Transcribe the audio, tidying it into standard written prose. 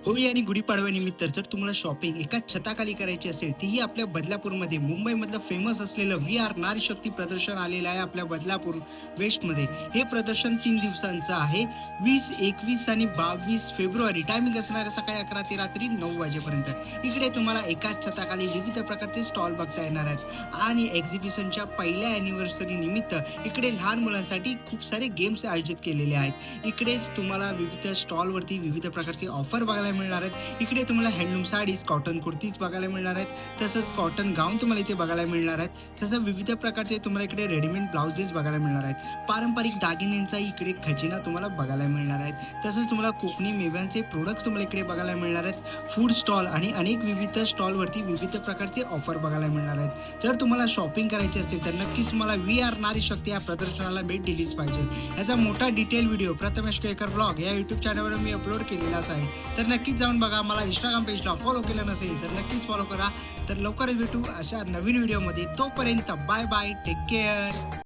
होळी आणि गुढीपाडव्यानिमित्त जर तुम्हाला शॉपिंग एकाच छताखाली करायची असेल, तीही आपल्या बदलापूरमध्ये मुंबईमधलं फेमस असलेलं व्ही.आर नारी शक्ती प्रदर्शन आलेलं आहे आपल्या बदलापूर वेस्टमध्ये. हे प्रदर्शन 3 दिवसांचं आहे. 20, 21 आणि 22 फेब्रुवारी. टायमिंग असणार आहे सकाळी 11 ते रात्री 9 वाजेपर्यंत. इकडे तुम्हाला एकाच छताखाली विविध प्रकारचे स्टॉल बघता येणार आहेत आणि एक्झिबिशनच्या पहिल्या अॅनिव्हर्सरी निमित्त इकडे लहान मुलांसाठी खूप सारे गेम्स आयोजित केलेले आहेत. इकडेच तुम्हाला विविध स्टॉलवरती विविध प्रकारचे ऑफर बघायला मिळणार आहेत. इकडे तुम्हाला हँडलूम साडीज, कॉटन कुर्तीज बघायला मिळणार आहेत. तसंच कॉटन गाऊन तुम्हाला इथे बघायला मिळणार आहेत. तसं विविध प्रकारचे तुम्हाला इकडे रेडीमेड ब्लाउजेस बघायला मिळणार आहेत. पारंपरिक दागिन्यांचा इकडे खजिना तुम्हाला बघायला मिळणार आहेत. तसंच तुम्हाला कोकणी मेव्यांचे प्रोडक्ट्स तुम्हाला इकडे बघायला मिळणार आहेत. फूड स्टॉल आणि अनेक विविध स्टॉलवरती विविध प्रकारचे ऑफर बघायला मिळणार आहेत. जर तुम्हाला शॉपिंग करायची असेल तर नक्कीच तुम्हाला व्ही.आर नारी शक्ती या प्रदर्शनाला भेट दिलीच पाहिजे. याचा मोठा detail video Prathamesh Kelkar blog या यूट्यूब चॅनलवर मी अपलोड केलेलाच आहे. तर नक्कीच जाऊन बघा. मला इंस्टाग्राम पेजला फॉलो केलं नसेल तर नक्कीच फॉलो करा. तर लवकरच भेटू अशा नवीन व्हिडिओमध्ये. तोपर्यंत बाय बाय, टेक केअर.